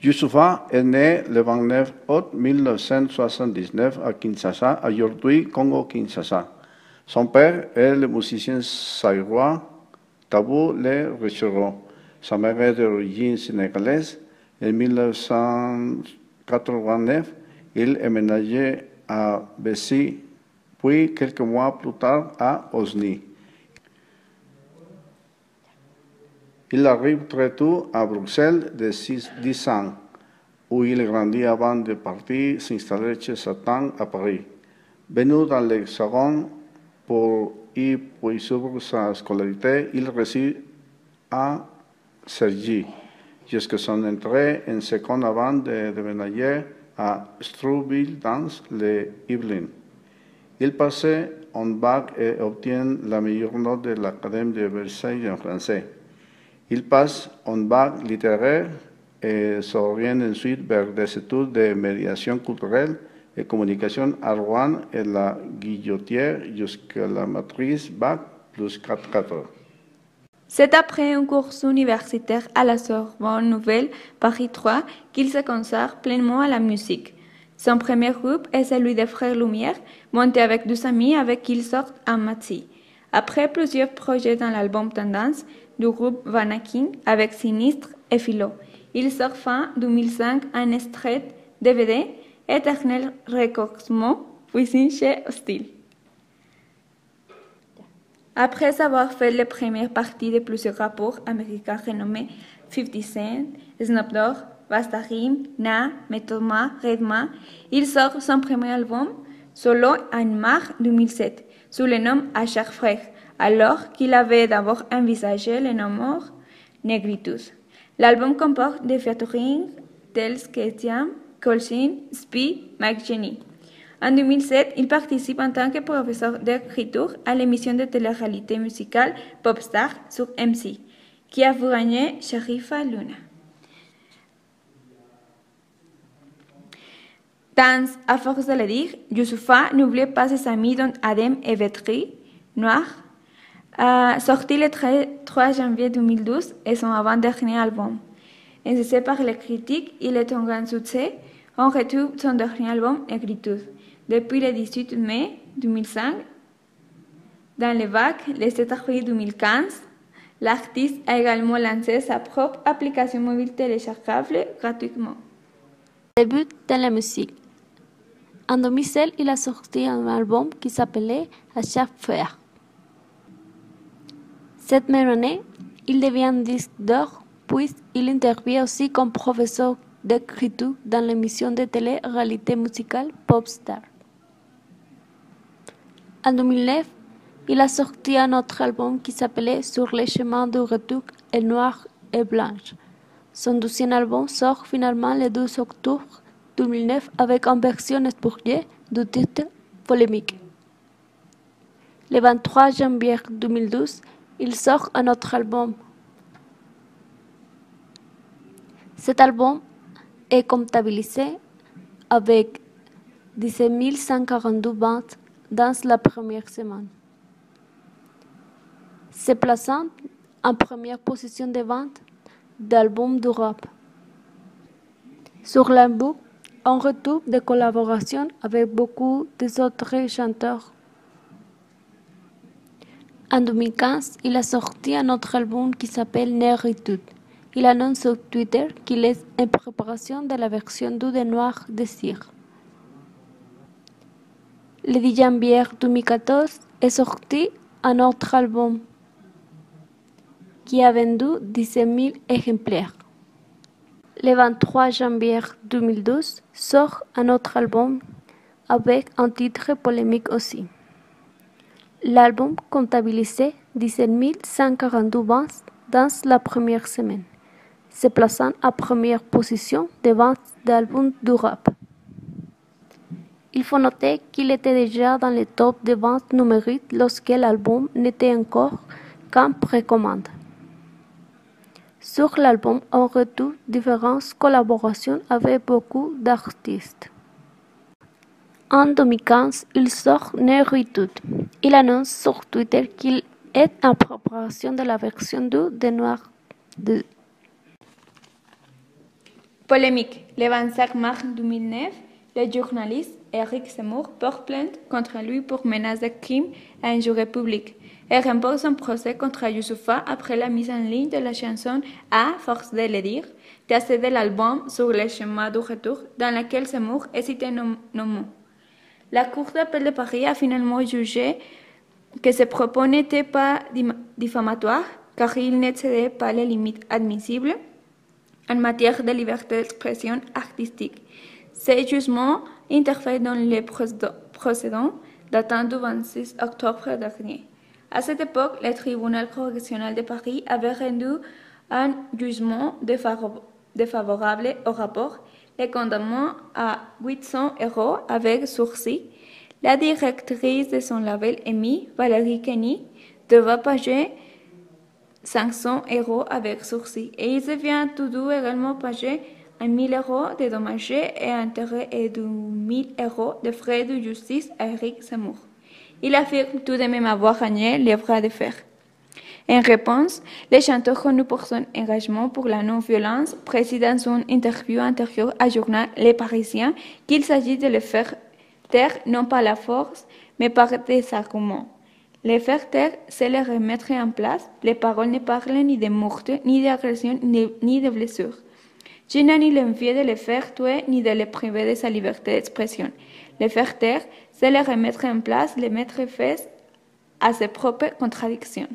Youssoufa est né le 29 août 1979 à Kinshasa, aujourd'hui Congo-Kinshasa. Son père est le musicien zaïrois Tabou Le Richero. Sa mère est d'origine sénégalaise. En 1989, il est ménagé à Bessie, puis quelques mois plus tard à Osny. Il arrive très tôt à Bruxelles de 10 ans, où il grandit avant de partir s'installer chez sa tante à Paris. Venu dans l'Hexagone pour y poursuivre sa scolarité, il réside à Cergy jusqu'à son entrée en seconde avant de déménager à Strouville dans les Yvelines. Il passe un bac et obtient la meilleure note de l'Académie de Versailles en français. Il passe un bac littéraire et s'oriente ensuite vers des études de médiation culturelle et communication à Rouen et la Guillotière jusqu'à la maîtrise bac plus 4. C'est après un cours universitaire à la Sorbonne Nouvelle Paris 3 qu'il se consacre pleinement à la musique. Son premier groupe est celui des Frères Lumière, monté avec 2 amis avec qui il sort en Matsy. Après plusieurs projets dans l'album Tendance du groupe Vanakin avec Sinistre et Philo, il sort fin 2005 un extrait DVD Éternel Recommencement, puis chez Hostile. Après avoir fait les premières parties de plusieurs rapports américains renommés 50 Cent, Snoop Dogg, Basta Rhymes, Na, Metoma, Redma, il sort son premier album solo en mars 2007 sous le nom À chaque frère, alors qu'il avait d'abord envisagé le nom Negritus. L'album comporte des featuring tels que Tiam, Colsin, Spee, Mike Jenny. En 2007, il participe en tant que professeur d'écriture à l'émission de télé-réalité musicale Popstar sur MC, qui a vu gagner Sharifa Luna. Dans À force de le dire, Youssoufa n'oublie pas ses amis dont Adem et Vetri, Noir, sorti le 3 janvier 2012 et son avant-dernier album. Insisté par les critiques, il est un grand succès. On retrouve son dernier album, Écriture. Depuis le 18 mai 2005, dans le bac, le 7 avril 2015, l'artiste a également lancé sa propre application mobile téléchargeable gratuitement. Début dans la musique. En 2016, il a sorti un album qui s'appelait À chaque frère. Cette même année, il devient disque d'or, puis il intervient aussi comme professeur d'écriture dans l'émission de télé-réalité musicale Popstar. En 2009, il a sorti un autre album qui s'appelait Sur les chemins du retour et Noir et Blanche. Son 12e album sort finalement le 12 octobre 2009 avec une version expurgée du titre Polémique. Le 23 janvier 2012, il sort un autre album. Cet album est comptabilisé avec 17 142 ventes dans la première semaine, se plaçant en première position de vente d'albums du rap. Sur l'album, on retrouve des collaborations avec beaucoup d'autres chanteurs. En 2015, il a sorti un autre album qui s'appelle Négritude. Il annonce sur Twitter qu'il est en préparation de la version 2 de Noir Désir. Le 10 janvier 2014 est sorti un autre album qui a vendu 17 000 exemplaires. Le 23 janvier 2012 sort un autre album avec un titre polémique aussi. L'album comptabilisait 17 142 ventes dans la première semaine, se plaçant en première position des ventes d'albums du rap. Il faut noter qu'il était déjà dans le top des ventes numériques lorsque l'album n'était encore qu'en précommande. Sur l'album, on retrouve différentes collaborations avec beaucoup d'artistes. En 2015, il sort Négritude. Il annonce sur Twitter qu'il est en préparation de la version 2 de Noir 2. Polémique. Le 25 mars 2009, le journaliste Éric Zemmour porte plainte contre lui pour menace de crime à un jury public et remporte son procès contre Youssoupha après la mise en ligne de la chanson À force de le dire, classée de l'album Sur le chemin du retour, dans laquelle Zemmour est cité nommé. La Cour d'appel de Paris a finalement jugé que ce propos n'était pas diffamatoire car il n'excédait pas les limites admissibles en matière de liberté d'expression artistique. Ces jugements interfèrent dans les procédants datant du 26 octobre dernier. À cette époque, le tribunal correctionnel de Paris avait rendu un jugement défavorable au rapport, le condamnant à 800 € avec sursis. La directrice de son label EMI, Valérie Kenny, devait payer 500 € avec sursis et il devient tous deux également pager 1 000 € de dommages et intérêts et 2 000 € de frais de justice à Éric Zemmour. Il affirme tout de même avoir gagné les bras de fer. En réponse, le chanteur connu pour son engagement pour la non-violence précise dans son interview antérieure à journal Les Parisiens qu'il s'agit de le faire taire non pas la force, mais par des arguments. Le faire taire, c'est le remettre en place. Les paroles ne parlent ni de meurtre, ni d'agression, ni de blessures. Je n'ai ni l'envie de le faire tuer, ni de le priver de sa liberté d'expression. Le faire taire, c'est le remettre en place, le mettre face à ses propres contradictions.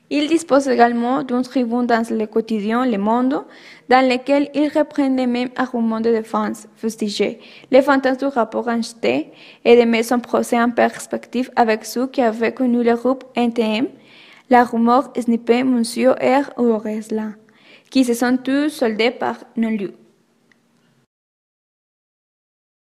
Il dispose également d'une tribune dans le quotidien Le Monde, dans lequel il reprend les mêmes arguments de défense fustigés, les fantasmes du rapport Einstein, et de mettre son procès en perspective avec ceux qui avaient connu le groupe NTM, la rumeur snippée Monsieur R. ou Resla, qui se sont tous soldés par non-lieu.